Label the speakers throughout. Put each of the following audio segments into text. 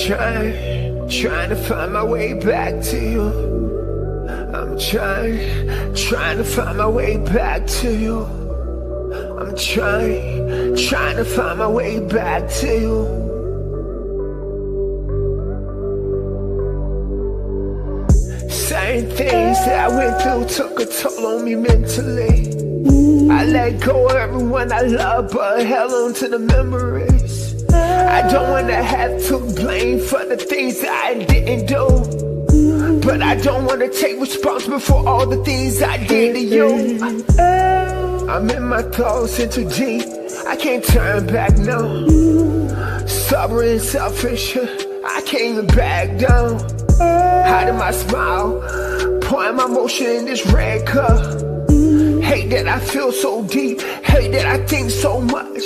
Speaker 1: trying to find my way back to you. I'm trying to find my way back to you. I'm trying to find my way back to you. Same things that I went through took a toll on me mentally. I let go of everyone I love, but held on to the memories. I don't wanna have to blame for the things that I didn't do, but I don't wanna take responsibility for all the things I did to you. I'm in my thoughts in too deep, I can't turn back now. Stubborn and selfish, I can't even back down. Hiding my smile, pouring my emotion in this red cup. Hate that I feel so deep, hate that I think so much.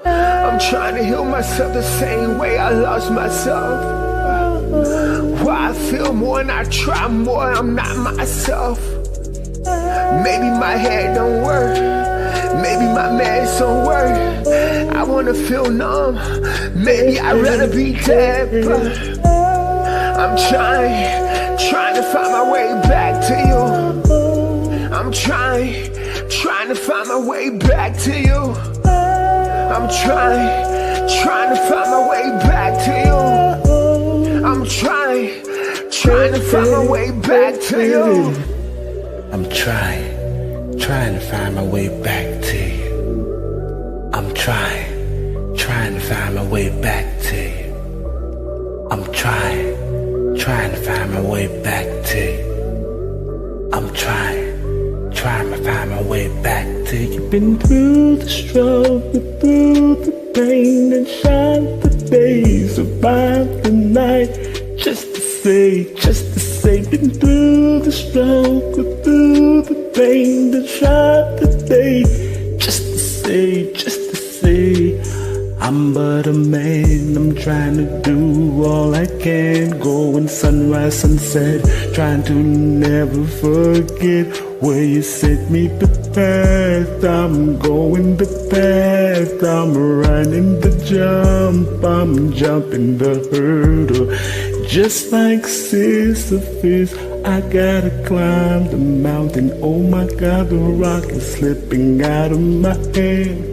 Speaker 1: I'm trying to heal myself the same way I lost myself. Why I feel more and I try more, I'm not myself. Maybe my head don't work, maybe my meds don't work. I wanna feel numb, maybe I'd rather be dead, but I'm trying to find my way back to you. I'm trying to find my way back to you. I'm trying to find my way back to you. I'm trying to find my way back to you.
Speaker 2: I'm trying to find my way back to you. I'm trying to find my way back to you. I'm trying to find my way back to you. I'm trying to find my way back to you. Been through the struggle, through the pain, and shine the day, survive the night. Just to say, been through the struggle, through the pain, and shine the day. Just to say, I'm but a man, I'm trying to do all I can. Going sunrise, sunset, trying to never forget where you set me the path. I'm going the path, I'm running the jump, I'm jumping the hurdle. Just like Sisyphus, I gotta climb the mountain. Oh my God, the rock is slipping out of my hand.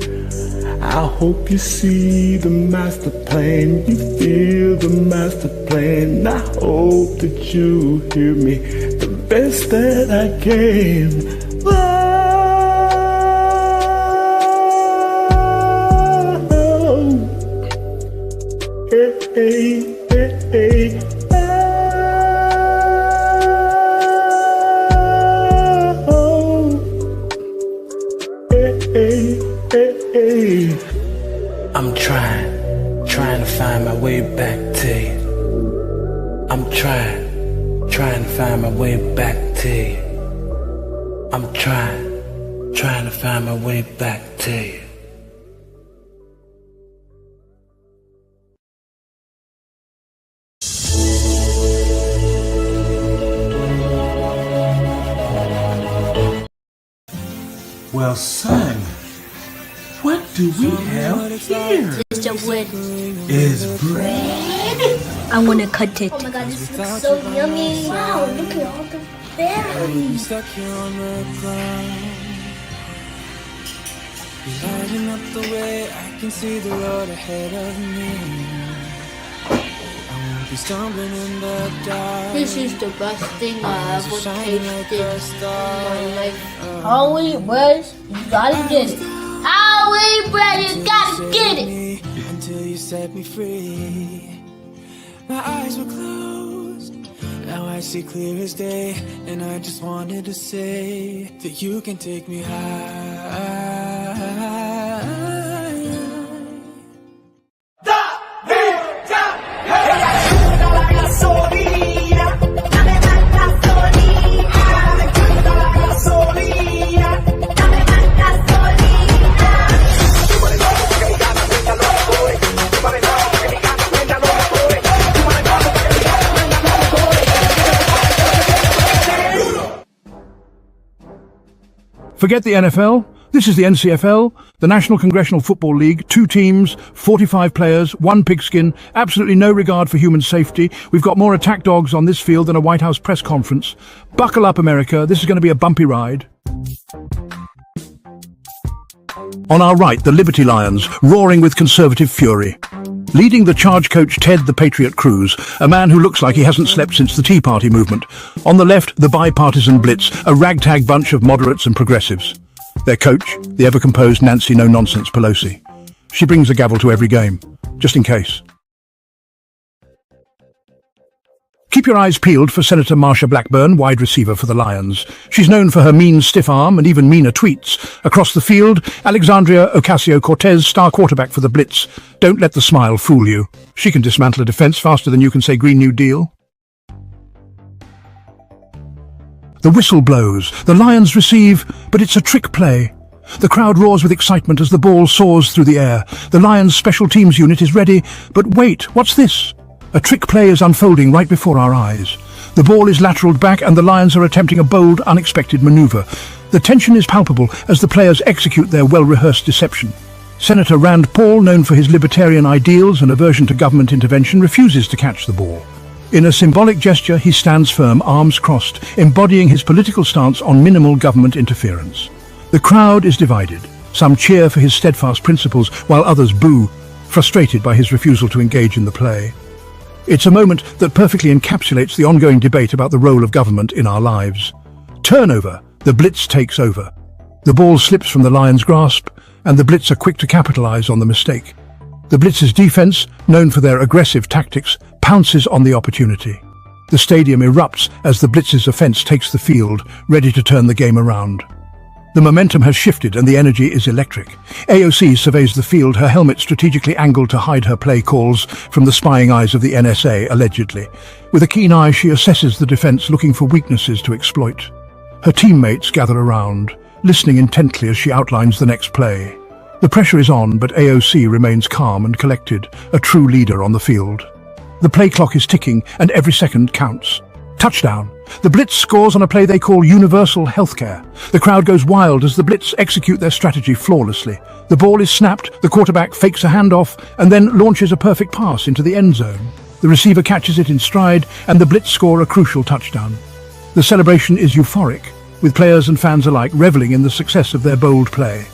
Speaker 2: I hope you see the master plan, you feel the master plan. I hope that you hear me the best that I can. Oh, hey, hey, hey, hey. I'm trying to find my way back to you. I'm trying to find my way back to you. I'm trying to find my way back to you.
Speaker 3: Well, son, what do we have here?
Speaker 4: It's a bread.
Speaker 3: Is bread?
Speaker 4: I want to cut it.
Speaker 5: Oh my God, this looks so yummy. Wow, look at all the berries.
Speaker 6: Stuck here on the ground, lighting up the way. I can see the road ahead of me. I won't be stumbling in the dark.
Speaker 5: This is the best thing I ever tasted in my life.
Speaker 4: Holy bread, you gotta get it. Holy bread, you gotta get it.
Speaker 6: Until you set me free. My eyes were closed, now I see clear as day. And I just wanted to say that you can take me high.
Speaker 7: Forget the NFL. This is the NCFL, the National Congressional Football League. 2 teams, 45 players, 1 pigskin, absolutely no regard for human safety. We've got more attack dogs on this field than a White House press conference. Buckle up, America. This is going to be a bumpy ride. On our right, the Liberty Lions, roaring with conservative fury. Leading the charge coach Ted the Patriot Cruz, a man who looks like he hasn't slept since the Tea Party movement. On the left, the bipartisan Blitz, a ragtag bunch of moderates and progressives. Their coach, the ever-composed Nancy No-Nonsense Pelosi. She brings a gavel to every game, just in case. Keep your eyes peeled for Senator Marsha Blackburn, wide receiver for the Lions. She's known for her mean stiff arm and even meaner tweets. Across the field, Alexandria Ocasio-Cortez, star quarterback for the Blitz. Don't let the smile fool you. She can dismantle a defense faster than you can say Green New Deal. The whistle blows. The Lions receive, but it's a trick play. The crowd roars with excitement as the ball soars through the air. The Lions special teams unit is ready, but wait, what's this? A trick play is unfolding right before our eyes. The ball is lateraled back and the Lions are attempting a bold, unexpected maneuver. The tension is palpable as the players execute their well-rehearsed deception. Senator Rand Paul, known for his libertarian ideals and aversion to government intervention, refuses to catch the ball. In a symbolic gesture, he stands firm, arms crossed, embodying his political stance on minimal government interference. The crowd is divided. Some cheer for his steadfast principles, while others boo, frustrated by his refusal to engage in the play. It's a moment that perfectly encapsulates the ongoing debate about the role of government in our lives. Turnover. The Blitz takes over. The ball slips from the Lions' grasp, and the Blitz are quick to capitalize on the mistake. The Blitz's defense, known for their aggressive tactics, pounces on the opportunity. The stadium erupts as the Blitz's offense takes the field, ready to turn the game around. The momentum has shifted and the energy is electric. AOC surveys the field, her helmet strategically angled to hide her play calls from the spying eyes of the NSA, allegedly. With a keen eye, she assesses the defense, looking for weaknesses to exploit. Her teammates gather around, listening intently as she outlines the next play. The pressure is on, but AOC remains calm and collected, a true leader on the field. The play clock is ticking, and every second counts. Touchdown. The Blitz scores on a play they call universal healthcare. The crowd goes wild as the Blitz execute their strategy flawlessly. The ball is snapped, the quarterback fakes a handoff, and then launches a perfect pass into the end zone. The receiver catches it in stride, and the Blitz score a crucial touchdown. The celebration is euphoric, with players and fans alike reveling in the success of their bold play.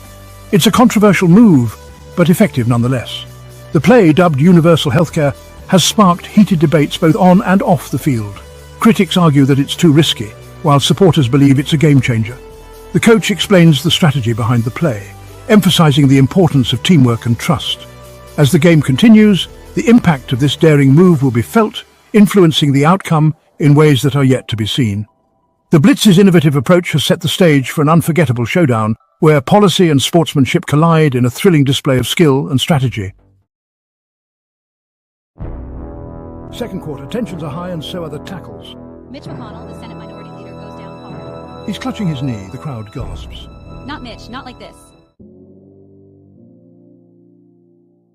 Speaker 7: It's a controversial move, but effective nonetheless. The play, dubbed universal healthcare, has sparked heated debates both on and off the field. Critics argue that it's too risky, while supporters believe it's a game-changer. The coach explains the strategy behind the play, emphasizing the importance of teamwork and trust. As the game continues, the impact of this daring move will be felt, influencing the outcome in ways that are yet to be seen. The Blitz's innovative approach has set the stage for an unforgettable showdown, where policy and sportsmanship collide in a thrilling display of skill and strategy. Second quarter, tensions are high and so are the tackles.
Speaker 8: Mitch McConnell, the Senate Minority Leader, goes down hard.
Speaker 7: He's clutching his knee, the crowd gasps.
Speaker 8: Not Mitch, not like this.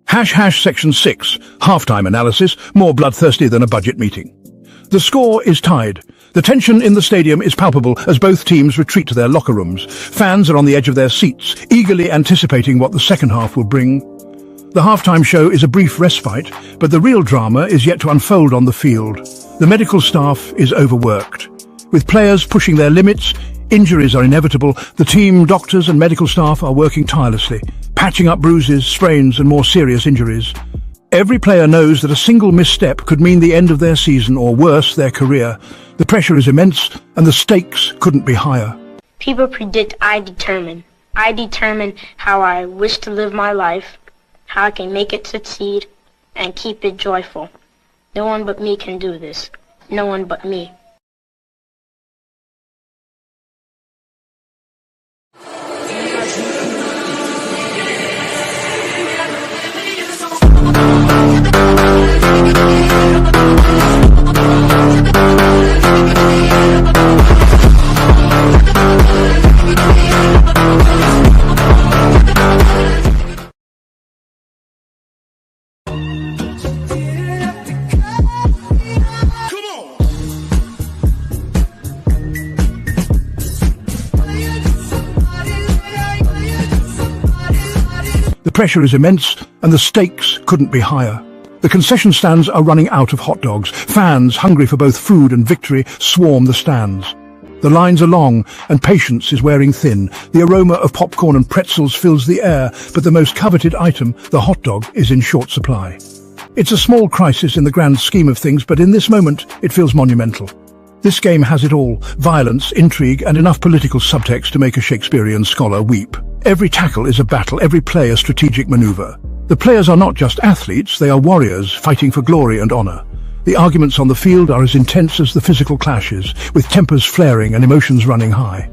Speaker 7: Section 6, halftime analysis, more bloodthirsty than a budget meeting. The score is tied. The tension in the stadium is palpable as both teams retreat to their locker rooms. Fans are on the edge of their seats, eagerly anticipating what the second half will bring. The halftime show is a brief respite, but the real drama is yet to unfold on the field. The medical staff is overworked. With players pushing their limits, injuries are inevitable. The team, doctors and medical staff are working tirelessly, patching up bruises, sprains and more serious injuries. Every player knows that a single misstep could mean the end of their season or worse, their career. The pressure is immense and the stakes couldn't be higher.
Speaker 5: People predict I determine. I determine how I wish to live my life, how I can make it succeed, and keep it joyful. No one but me can do this. No one but me.
Speaker 7: The pressure is immense, and the stakes couldn't be higher. The concession stands are running out of hot dogs. Fans, hungry for both food and victory, swarm the stands. The lines are long, and patience is wearing thin. The aroma of popcorn and pretzels fills the air, but the most coveted item, the hot dog, is in short supply. It's a small crisis in the grand scheme of things, but in this moment, it feels monumental. This game has it all: violence, intrigue, and enough political subtext to make a Shakespearean scholar weep. Every tackle is a battle, every play a strategic maneuver. The players are not just athletes, they are warriors fighting for glory and honor. The arguments on the field are as intense as the physical clashes, with tempers flaring and emotions running high.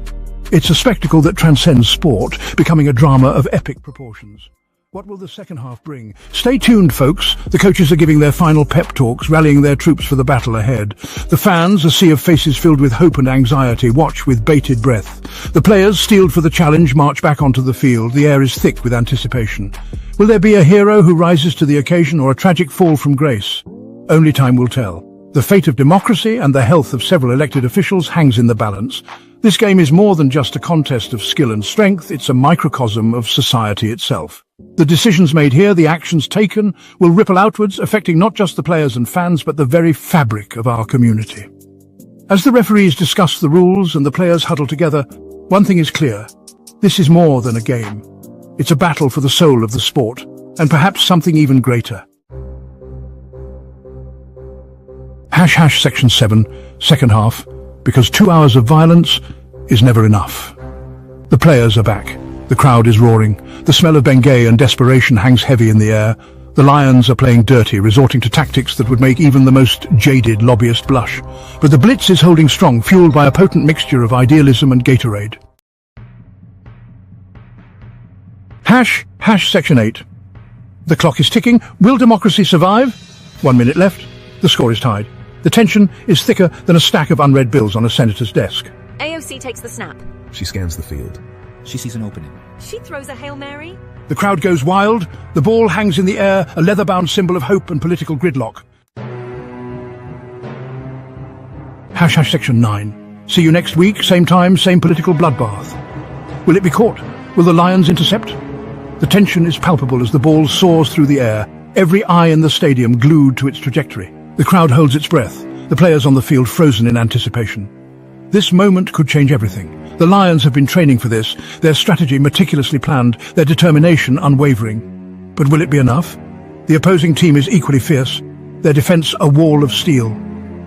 Speaker 7: It's a spectacle that transcends sport, becoming a drama of epic proportions. What will the second half bring? Stay tuned, folks. The coaches are giving their final pep talks, rallying their troops for the battle ahead. The fans, a sea of faces filled with hope and anxiety, watch with bated breath. The players, steeled for the challenge, march back onto the field. The air is thick with anticipation. Will there be a hero who rises to the occasion, or a tragic fall from grace? Only time will tell. The fate of democracy and the health of several elected officials hangs in the balance. This game is more than just a contest of skill and strength, it's a microcosm of society itself. The decisions made here, the actions taken, will ripple outwards, affecting not just the players and fans, but the very fabric of our community. As the referees discuss the rules and the players huddle together, one thing is clear: this is more than a game. It's a battle for the soul of the sport, and perhaps something even greater. # Section 7, second half, because 2 hours of violence is never enough. The players are back. The crowd is roaring. The smell of Bengay and desperation hangs heavy in the air. The Lions are playing dirty, resorting to tactics that would make even the most jaded lobbyist blush. But the Blitz is holding strong, fueled by a potent mixture of idealism and Gatorade. # Section 8. The clock is ticking. Will democracy survive? 1 minute left. The score is tied. The tension is thicker than a stack of unread bills on a senator's desk.
Speaker 8: AOC takes the snap.
Speaker 9: She scans the field. She sees an opening.
Speaker 8: She throws a Hail Mary.
Speaker 7: The crowd goes wild. The ball hangs in the air, a leather-bound symbol of hope and political gridlock. # Section 9. See you next week, same time, same political bloodbath. Will it be caught? Will the Lions intercept? The tension is palpable as the ball soars through the air, every eye in the stadium glued to its trajectory. The crowd holds its breath, the players on the field frozen in anticipation. This moment could change everything. The Lions have been training for this, their strategy meticulously planned, their determination unwavering. But will it be enough? The opposing team is equally fierce, their defense a wall of steel.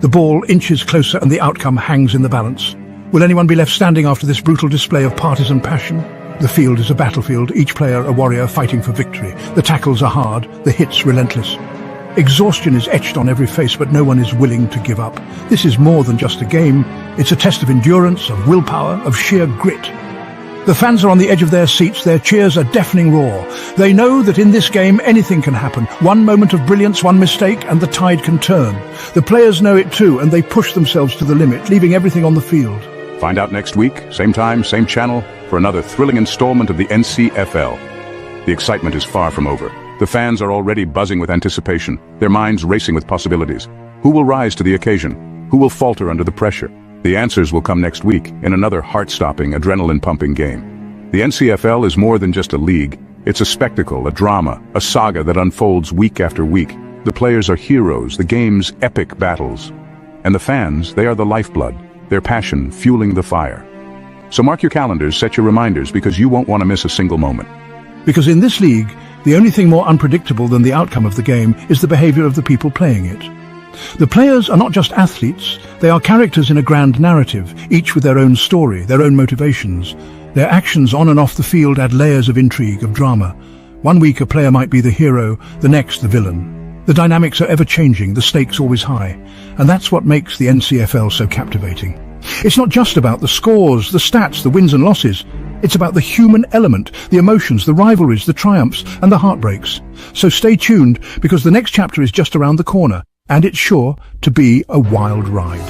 Speaker 7: The ball inches closer and the outcome hangs in the balance. Will anyone be left standing after this brutal display of partisan passion? The field is a battlefield, each player a warrior fighting for victory. The tackles are hard, the hits relentless. Exhaustion is etched on every face, but no one is willing to give up. This is more than just a game. It's a test of endurance, of willpower, of sheer grit. The fans are on the edge of their seats, their cheers a deafening roar. They know that in this game anything can happen. One moment of brilliance, one mistake, and the tide can turn. The players know it too, and they push themselves to the limit, leaving everything on the field.
Speaker 10: Find out next week, same time, same channel, for another thrilling installment of the NCFL. The excitement is far from over. The fans are already buzzing with anticipation, their minds racing with possibilities. Who will rise to the occasion? Who will falter under the pressure? The answers will come next week in another heart-stopping, adrenaline-pumping game. The NCFL is more than just a league. It's a spectacle, a drama, a saga that unfolds week after week. The players are heroes, the game's epic battles. And the fans, they are the lifeblood, their passion fueling the fire. So mark your calendars, set your reminders, because you won't want to miss a single moment.
Speaker 7: Because in this league, the only thing more unpredictable than the outcome of the game is the behavior of the people playing it. The players are not just athletes, they are characters in a grand narrative, each with their own story, their own motivations. Their actions on and off the field add layers of intrigue, of drama. One week a player might be the hero, the next the villain. The dynamics are ever-changing, the stakes always high. And that's what makes the NCFL so captivating. It's not just about the scores, the stats, the wins and losses. It's about the human element, the emotions, the rivalries, the triumphs, and the heartbreaks. So stay tuned, because the next chapter is just around the corner, and it's sure to be a wild ride.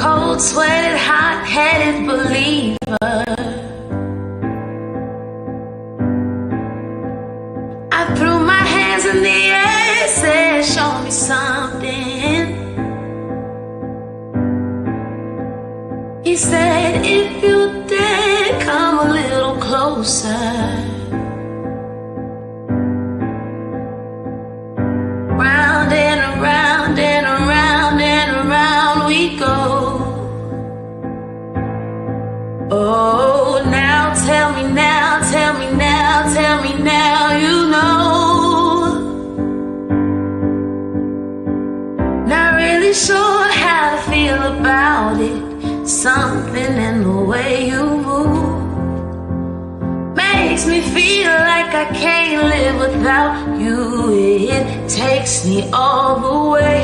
Speaker 11: Cold-sweated, hot-headed believer. I threw my hands in the air, said, show me something. He said, if you dare, come a little closer. Round and around and around and around we go. Oh, now tell me now, tell me now, tell me now, you know. Not really sure how to feel about it. Something in the way you move makes me feel like I can't live without you. It takes me all the way.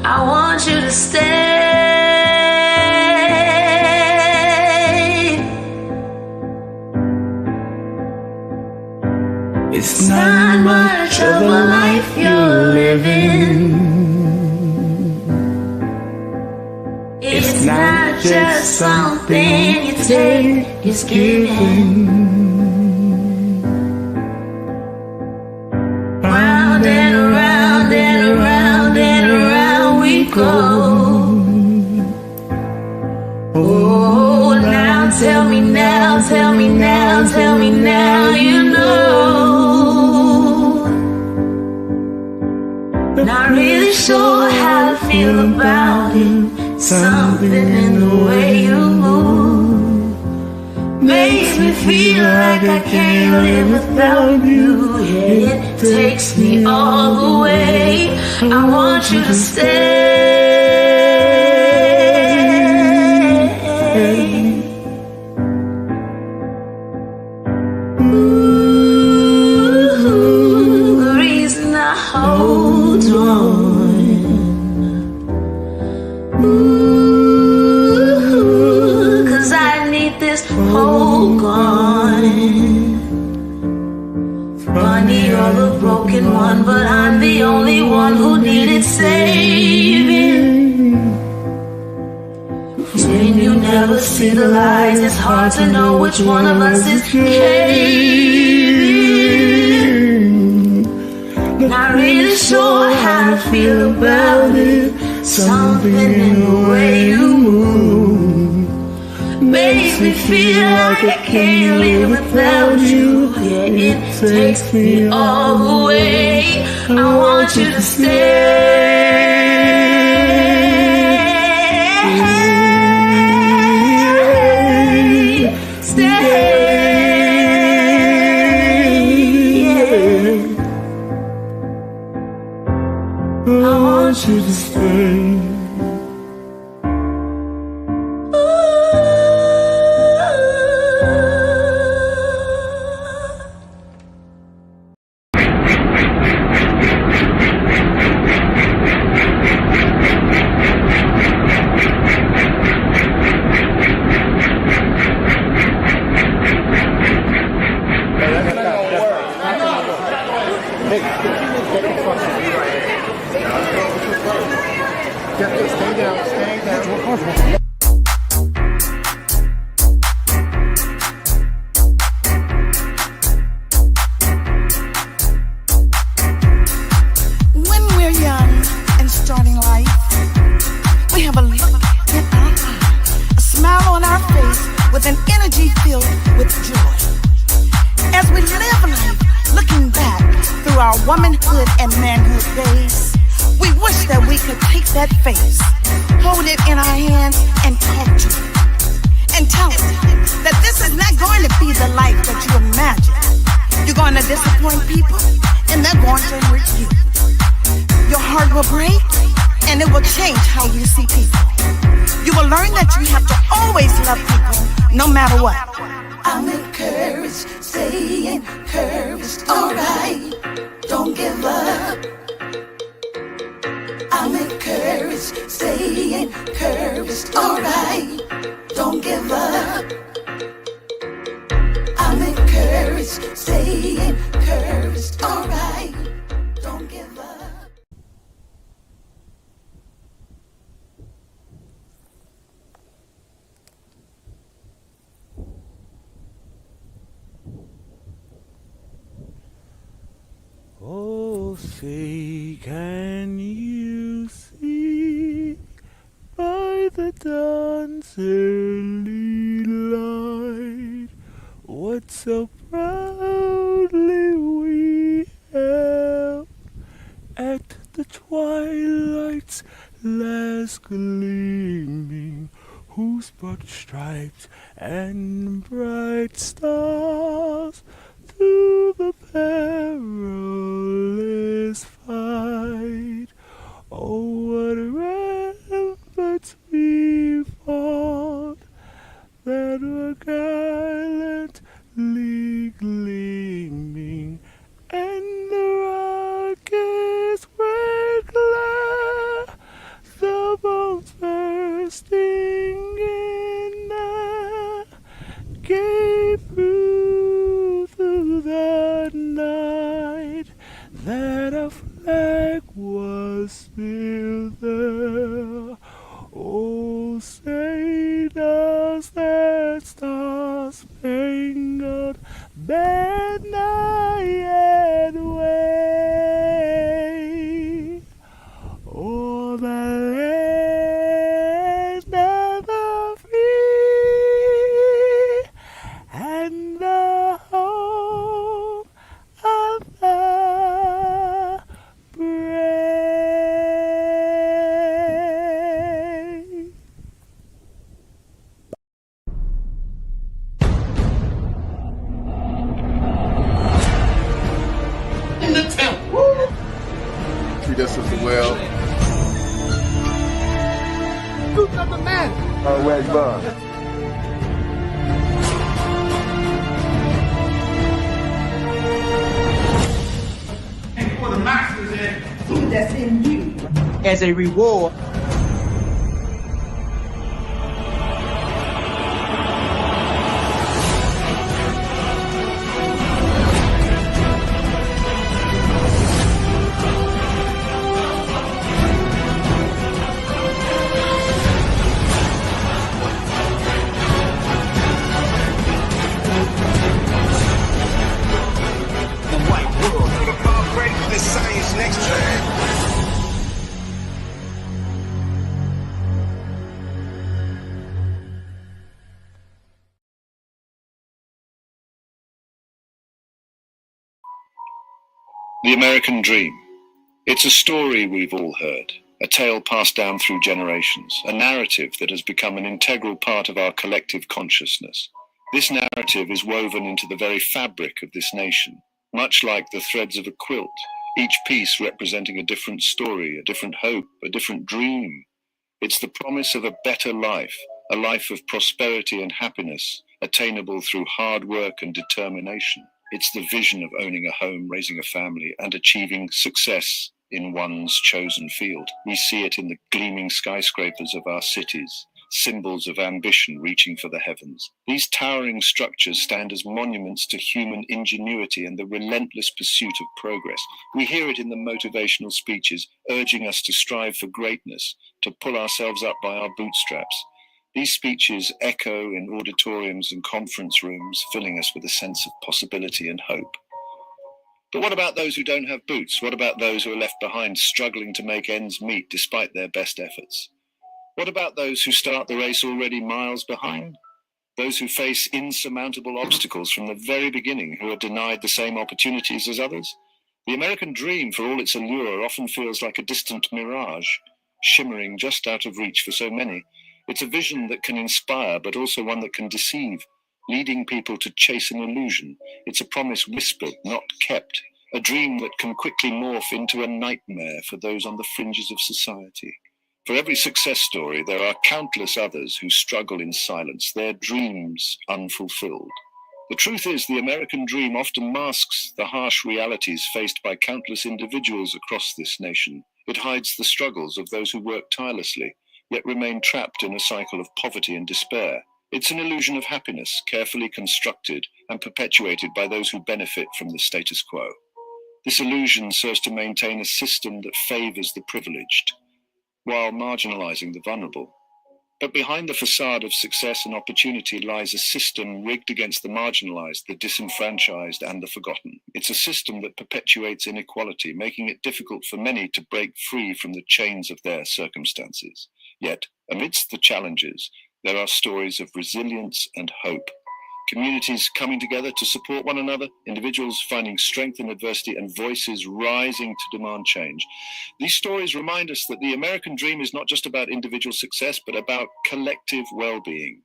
Speaker 11: I want you to stay.
Speaker 2: It's not much of a life you're living.
Speaker 11: It's not just something you take, it's giving. Round and around and around and around we go. Oh, now tell me now, tell me now, tell me now, you know. Not really sure how to feel about it. Something in the way you move makes me feel like I can't live without you. Yeah, it takes me all the way. I want you to stay. Ooh, the reason I hold on. Ooh, 'cause I need this hope gone. Funny, you're the broken one, but I'm the only one who needed saving. When you never see the lies, it's hard to know which one of us is caving. Not really sure how to feel about it. Something in the way you move makes me feel like I can't live without you. Yeah, it takes me all the way. I want you to stay. Stay.
Speaker 2: I want you to stay.
Speaker 12: When we're young and starting life, we have a look in our eye, a smile on our face with an energy filled with joy. As we live life, looking back through our womanhood and manhood days, we wish that we could take that face, hold it in our hands and talk to it, and tell it that this is going to be the life that you imagine. You're going to disappoint people, and they're going to hurt you. Your heart will break, and it will change how you see people. You will learn that you have to always love people, no matter what. I'm encouraged, stay encouraged, alright, don't give up. I'm encouraged, stay encouraged, alright, don't give up. I'm encouraged, stay encouraged, alright, don't give up.
Speaker 2: Oh, say, can you see by the dawn's early light what so proudly we held at the twilight's last gleaming, whose broad stripes and bright stars through the perilous fight, oh, what ramparts we fought that were gallantly gleaming, and the rocket's red glare, the bombs bursting in air, gave through the night that a flag was still there. Oh, say does that star-spangled banner yet wave o'er the land of the free and the home of the brave.
Speaker 13: In the temple. Treat us as well. Who's not the man? Where's Bud? For the masters in he that's in you.
Speaker 14: As a reward.
Speaker 15: The white world, the vibration is science next time.
Speaker 10: The American Dream. It's a story we've all heard, a tale passed down through generations, a narrative that has become an integral part of our collective consciousness. This narrative is woven into the very fabric of this nation, much like the threads of a quilt, each piece representing a different story, a different hope, a different dream. It's the promise of a better life, a life of prosperity and happiness, attainable through hard work and determination. It's the vision of owning a home, raising a family, and achieving success in one's chosen field. We see it in the gleaming skyscrapers of our cities, symbols of ambition reaching for the heavens. These towering structures stand as monuments to human ingenuity and the relentless pursuit of progress. We hear it in the motivational speeches, urging us to strive for greatness, to pull ourselves up by our bootstraps. These speeches echo in auditoriums and conference rooms, filling us with a sense of possibility and hope. But what about those who don't have boots? What about those who are left behind, struggling to make ends meet despite their best efforts? What about those who start the race already miles behind? Those who face insurmountable obstacles from the very beginning, who are denied the same opportunities as others? The American dream, for all its allure, often feels like a distant mirage, shimmering just out of reach for so many. It's a vision that can inspire, but also one that can deceive.
Speaker 14: leading people to chase an illusion. It's a promise whispered, not kept, a dream that can quickly morph into a nightmare for those on the fringes of society. For every success story, there are countless others who struggle in silence, their dreams unfulfilled. The truth is, the American dream often masks the harsh realities faced by countless individuals across this nation. It hides the struggles of those who work tirelessly, yet remain trapped in a cycle of poverty and despair. It's an illusion of happiness, carefully constructed and perpetuated by those who benefit from the status quo. This illusion serves to maintain a system that favors the privileged, while marginalizing the vulnerable. But behind the facade of success and opportunity lies a system rigged against the marginalized, the disenfranchised, and the forgotten. It's a system that perpetuates inequality, making it difficult for many to break free from the chains of their circumstances. Yet, amidst the challenges, there are stories of resilience and hope. Communities coming together to support one another, individuals finding strength in adversity, and voices rising to demand change. These stories remind us that the American dream is not just about individual success, but about collective well-being.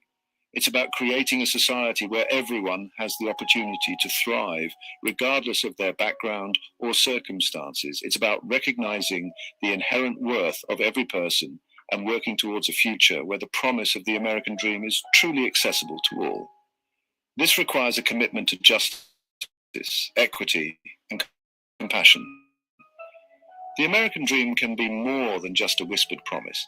Speaker 14: It's about creating a society where everyone has the opportunity to thrive, regardless of their background or circumstances. It's about recognizing the inherent worth of every person and working towards a future where the promise of the American dream is truly accessible to all. This requires a commitment to justice, equity, and compassion. The American dream can be more than just a whispered promise.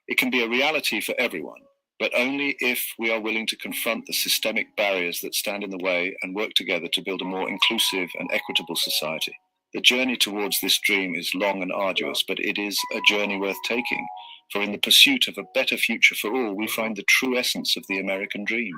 Speaker 14: It can be a reality for everyone, but only if we are willing to confront the systemic barriers that stand in the way and work together to build a more inclusive and equitable society. The journey towards this dream is long and arduous, but it is a journey worth taking, for in the pursuit of a better future for all, we find the true essence of the American dream.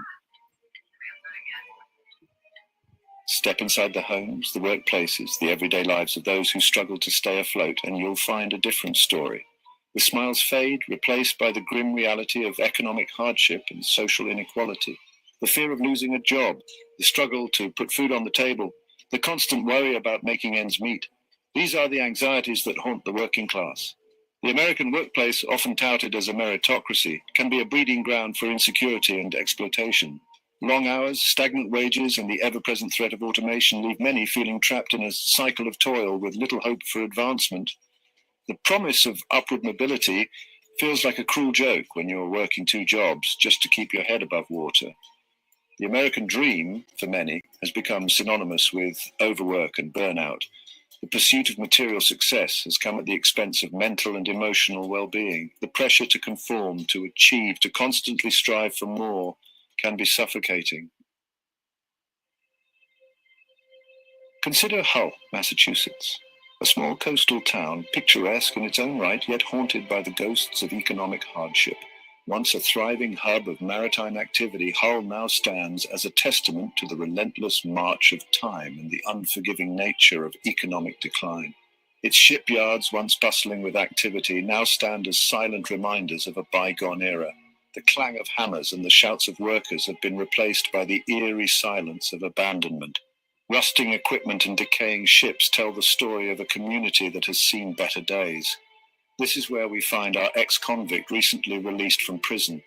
Speaker 14: Step inside the homes, the workplaces, the everyday lives of those who struggle to stay afloat, and you'll find a different story. The smiles fade, replaced by the grim reality of economic hardship and social inequality. The fear of losing a job, the struggle to put food on the table, the constant worry about making ends meet. These are the anxieties that haunt the working class. The American workplace, often touted as a meritocracy, can be a breeding ground for insecurity and exploitation. Long hours, stagnant wages, and the ever-present threat of automation leave many feeling trapped in a cycle of toil with little hope for advancement. The promise of upward mobility feels like a cruel joke when you're working 2 jobs just to keep your head above water. The American dream, for many, has become synonymous with overwork and burnout. The pursuit of material success has come at the expense of mental and emotional well-being. The pressure to conform, to achieve, to constantly strive for more can be suffocating. Consider Hull, Massachusetts, a small coastal town, picturesque in its own right, yet haunted by the ghosts of economic hardship. Once a thriving hub of maritime activity, Hull now stands as a testament to the relentless march of time and the unforgiving nature of economic decline. Its shipyards, once bustling with activity, now stand as silent reminders of a bygone era. The clang of hammers and the shouts of workers have been replaced by the eerie silence of abandonment. Rusting equipment and decaying ships tell the story of a community that has seen better days. This is where we find our ex-convict recently released from prison.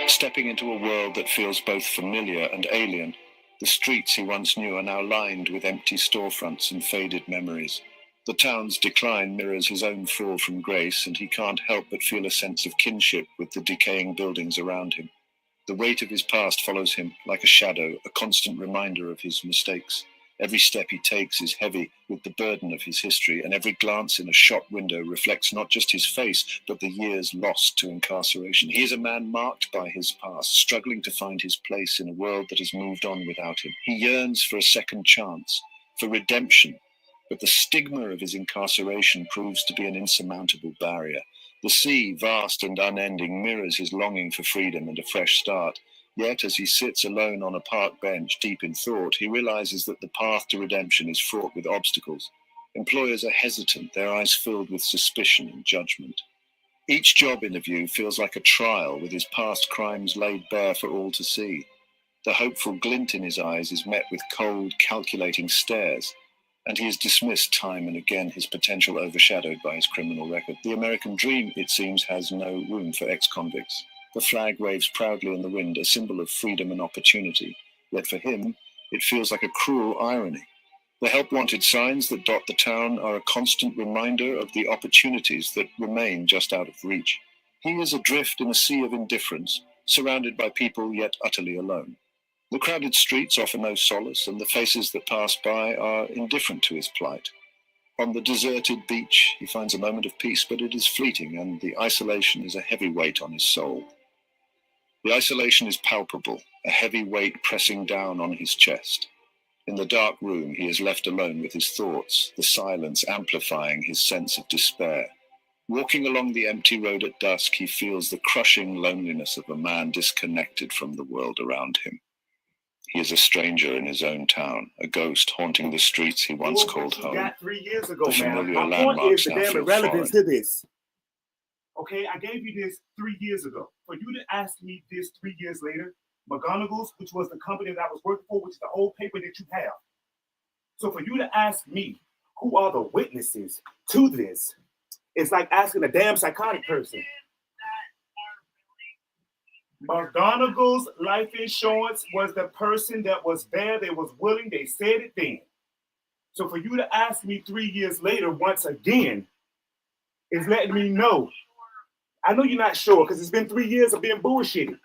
Speaker 14: Stepping into a world that feels both familiar and alien. The streets he once knew are now lined with empty storefronts and faded memories. The town's decline mirrors his own fall from grace, and he can't help but feel a sense of kinship with the decaying buildings around him. The weight of his past follows him like a shadow, a constant reminder of his mistakes. Every step he takes is heavy with the burden of his history, and every glance in a shop window reflects not just his face, but the years lost to incarceration. He is a man marked by his past, struggling to find his place in a world that has moved on without him. He yearns for a second chance, for redemption, but the stigma of his incarceration proves to be an insurmountable barrier. The sea, vast and unending, mirrors his longing for freedom and a fresh start. Yet, as he sits alone on a park bench, deep in thought, he realizes that the path to redemption is fraught with obstacles. Employers are hesitant, their eyes filled with suspicion and judgment. Each job interview feels like a trial, with his past crimes laid bare for all to see. The hopeful glint in his eyes is met with cold, calculating stares. and he is dismissed time and again, his potential overshadowed by his criminal record. The American dream, it seems, has no room for ex-convicts. The flag waves proudly in the wind, a symbol of freedom and opportunity. Yet for him, it feels like a cruel irony. The help-wanted signs that dot the town are a constant reminder of the opportunities that remain just out of reach. He is adrift in a sea of indifference, surrounded by people yet utterly alone. The crowded streets offer no solace, and the faces that pass by are indifferent to his plight. On the deserted beach, he finds a moment of peace, but it is fleeting, and the isolation is a heavy weight on his soul. The isolation is palpable, a heavy weight pressing down on his chest. In the dark room, he is left alone with his thoughts, the silence amplifying his sense of despair. Walking along the empty road at dusk, he feels the crushing loneliness of a man disconnected from the world around him. He is a stranger in his own town, a ghost haunting the streets he once called home.
Speaker 2: Got 3 years ago,
Speaker 14: The familiar
Speaker 2: man. My point is
Speaker 14: landmarks
Speaker 2: the
Speaker 14: now
Speaker 2: damn
Speaker 14: feel
Speaker 2: irrelevance
Speaker 14: foreign.
Speaker 2: to this. Okay, I gave you this 3 years ago. For you to ask me this 3 years later, McGonagall's, which was the company that I was working for, which is the old paper that you have. So for you to ask me who are the witnesses to this, it's like asking a damn psychotic person. McGonagall's life insurance was the person that was there. They was willing. They said it then. So for you to ask me 3 years later, once again, is letting me know. I know you're not sure because it's been 3 years of being bullshitted.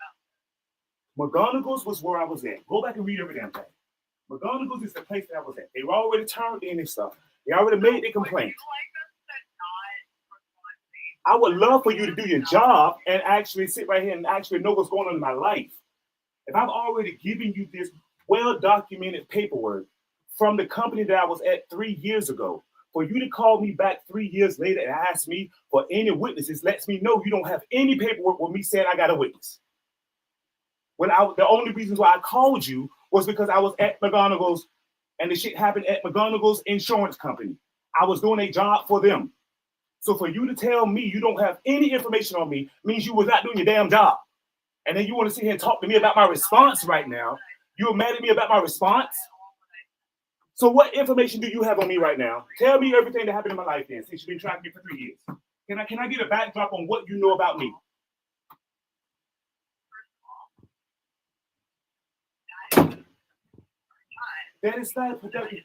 Speaker 2: McGonagall's was where I was at. Go back and read every damn thing. McGonagall's is the place that I was at. They were already turned in and stuff. They already made their complaint. I would love for you to do your job and actually sit right here and actually know what's going on in my life. If I've already given you this well-documented paperwork from the company that I was at 3 years ago, for you to call me back 3 years later and ask me for any witnesses lets me know you don't have any paperwork with me saying I got a witness. The only reasons why I called you was because I was at McGonagall's and the shit happened at McGonagall's insurance company. I was doing a job for them. So for you to tell me you don't have any information on me means you was not doing your damn job. And then you want to sit here and talk to me about my response right now. You're mad at me about my response? So what information do you have on me right now? Tell me everything that happened in my life then, since you've been tracking me for 3 years. Can I get a backdrop on what you know about me? That is not productive.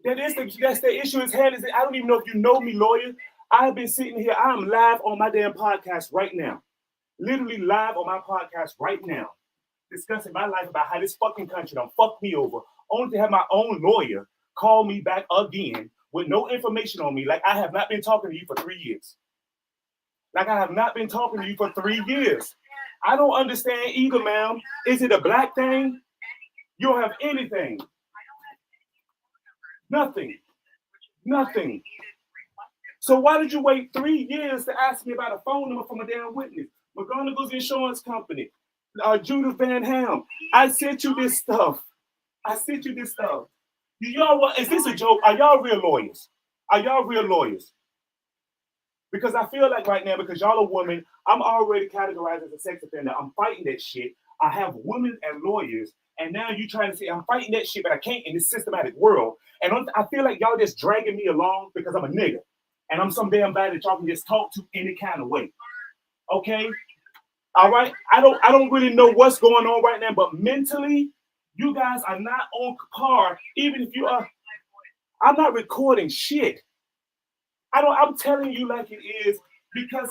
Speaker 2: That's the issue at hand. Is I don't even know if you know me, lawyer. I have been sitting here. I am live on my damn podcast right now. Literally live on my podcast right now. Discussing my life about how this fucking country done fucked me over. Only to have my own lawyer call me back again with no information on me. Like I have not been talking to you for 3 years. Like I have not been talking to you for 3 years. I don't understand either, ma'am. Is it a black thing? You don't have anything. Nothing. Nothing. So why did you wait 3 years to ask me about a phone number from a damn witness? McGonagall's insurance company. Judith Van Ham. I sent you this stuff. Is this a joke? Are y'all real lawyers? Because I feel like right now, because y'all are women, I'm already categorized as a sex offender. I'm fighting that shit. I have women and lawyers. And now you trying to say I'm fighting that shit, but I can't in this systematic world. And I feel like y'all just dragging me along because I'm a nigga. And I'm some damn bad that y'all can just talk to any kind of way. Okay? All right? I don't really know what's going on right now, but mentally, you guys are not on par. Even if you are, I'm not recording shit. I'm telling you like it is because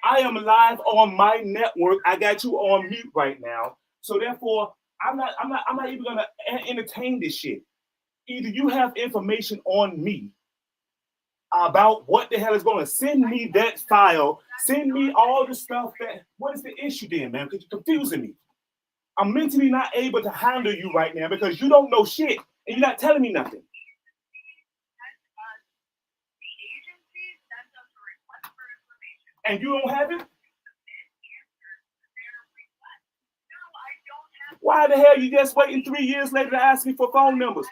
Speaker 2: I am live on my network. I got you on mute right now. So therefore, I'm not even gonna entertain this shit. Either you have information on me about what the hell is going to send me that file, send me all the stuff that. What is the issue then, man? Because you're confusing me. I'm mentally not able to handle you right now because you don't know shit and you're not telling me nothing. And you don't have it? Why the hell you just waiting 3 years later to ask me for phone numbers?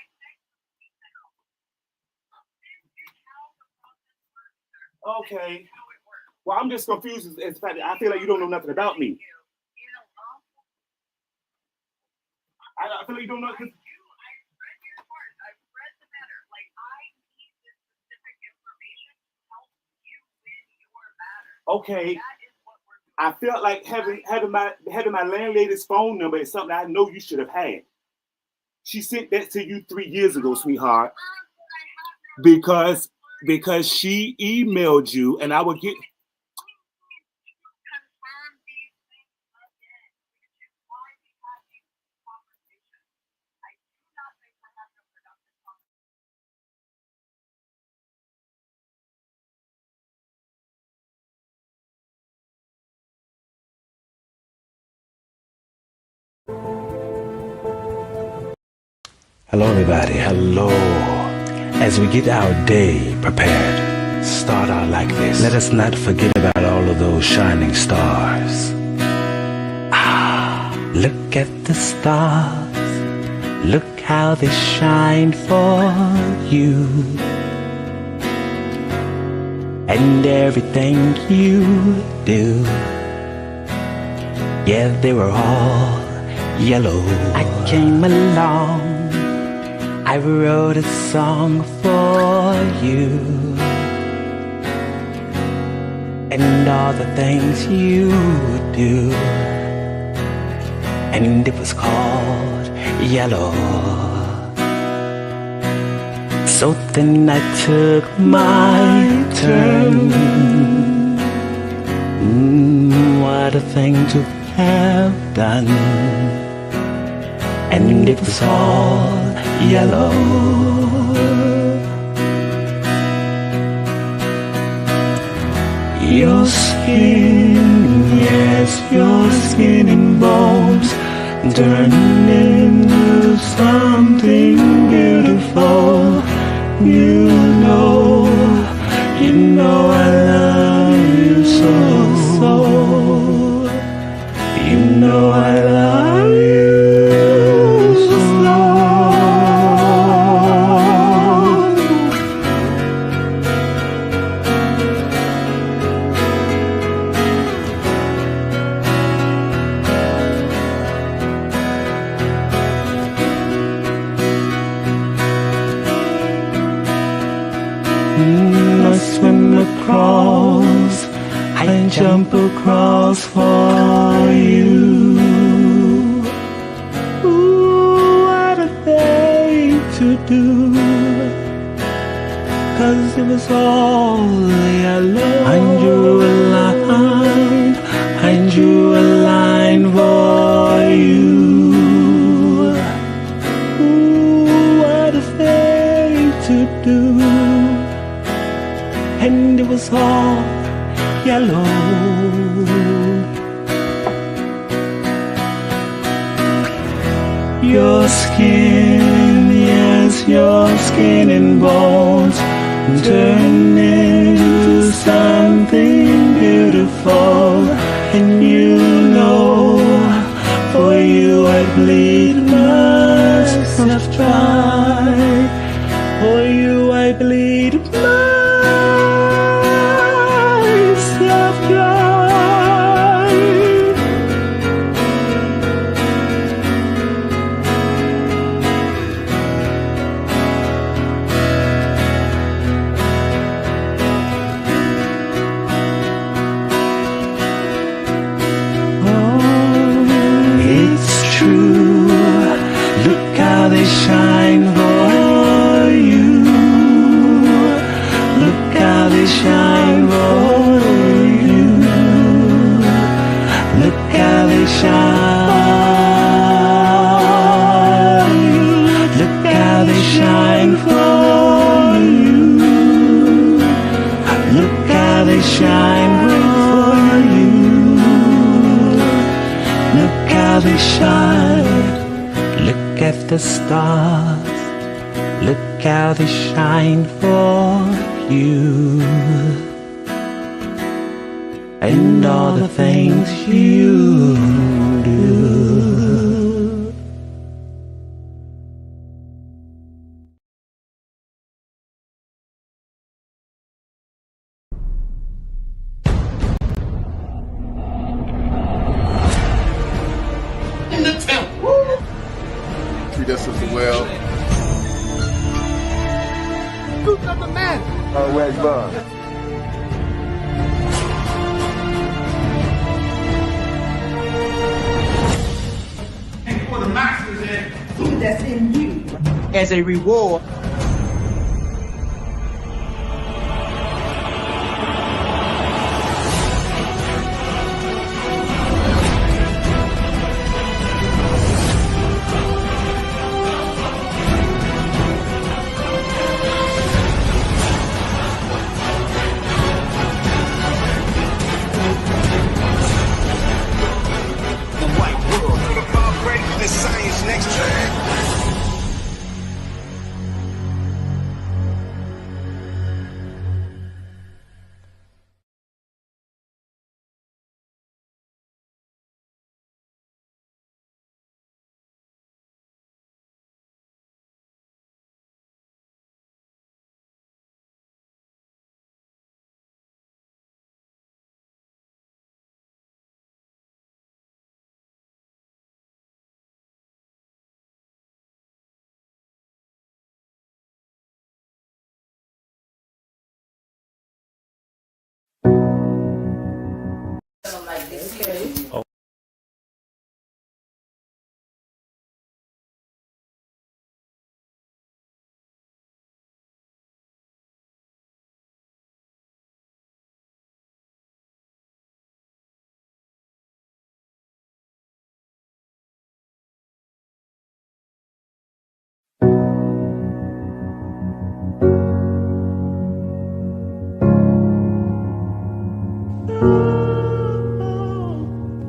Speaker 2: Okay. Well, I'm just confused as the fact that I feel like you don't know nothing about me. I feel like you don't know. Okay, I felt like having my landlady's phone number is something I know you should have had. She sent that to you 3 years ago, sweetheart, because she emailed you, and I would get.
Speaker 16: Hello everybody, hello. As we get our day prepared, start out like this. Let us not forget about all of those shining stars. Look at the stars. Look how they shine for you. And everything you do, yeah, they were all yellow. I came along, I wrote a song for you, and all the things you do, and it was called Yellow. So then I took my turn. What a thing to have done. And it was all yellow. Your skin, yes, your skin and bones turn into something beautiful. You know I love you so. You know I love you. I swim across, I jump across for you. Ooh, what a thing to do, 'cause it was all yellow. I drew a line, I drew a line for you. Ooh, what a thing to do. And it was all yellow. Your skin, yes, your skin and bones turn into something beautiful. And you know, for you I'd bleed myself dry. For you I bleed myself dry. Oh, it's true. Look how they shine for you. Look how they shine for you. Look how they shine. Look how they shine for you. Look how they shine for you. Look how they shine. Look at the stars. Look how they shine for you. And all the things you do.
Speaker 17: In the temple. Treat us as well. Who's not the man? Where's Bud?
Speaker 13: fruit that's in you.
Speaker 18: As a reward,
Speaker 15: Science next track.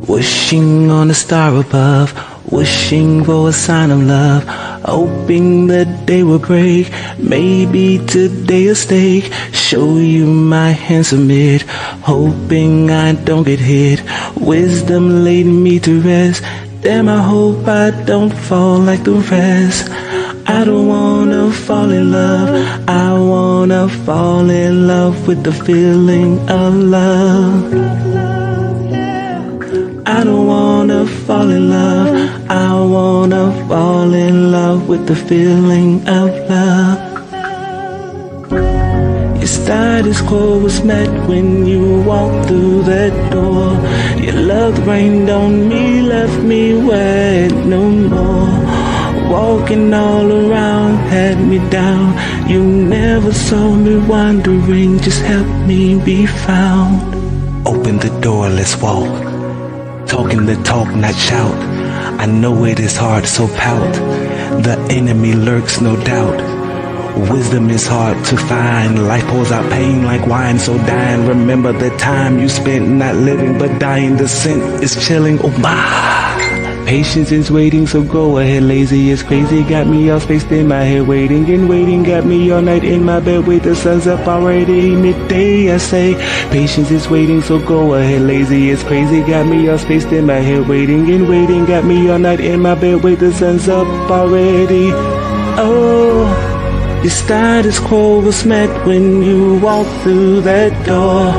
Speaker 16: Wishing on a star above, wishing for a sign of love, hoping the day will break, maybe today a stake, show you my handsome mid, hoping I don't get hit, wisdom laid me to rest, damn I hope I don't fall like the rest. I don't wanna fall in love, I wanna fall in love with the feeling of love. I don't wanna fall in love, I wanna fall in love with the feeling of love. Your status quo was met when you walked through that door. Your love rained on me, left me wet no more. Walking all around had me down. You never saw me wandering, just helped me be found. Open the door, let's walk. Talking the talk, not shout. I know it is hard, so pout. The enemy lurks, no doubt. Wisdom is hard to find. Life pours out pain like wine, so dying. Remember the time you spent not living but dying. The scent is chilling, oh my. Patience is waiting, so go ahead. Lazy is crazy, got me all spaced in my head. Waiting and waiting, got me all night in my bed. Wait, the sun's up already, midday I say. Patience is waiting, so go ahead. Lazy is crazy, got me all spaced in my head. Waiting and waiting, got me all night in my bed. Wait, the sun's up already. Oh, your status quo was met when you walked through that door.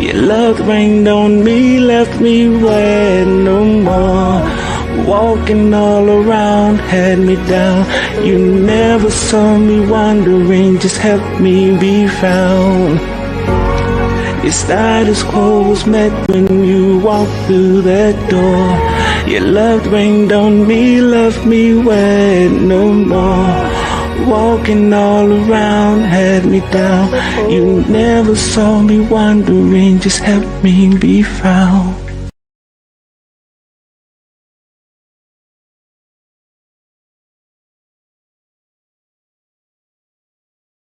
Speaker 16: Your love rained on me, left me wet no more. Walking all around had me down. You never saw me wandering, just helped me be found. Your status quo was met when you walked through that door. Your love rained on me, left me wet no more. Walking all around had me down. You never saw me wandering, just helped me be found.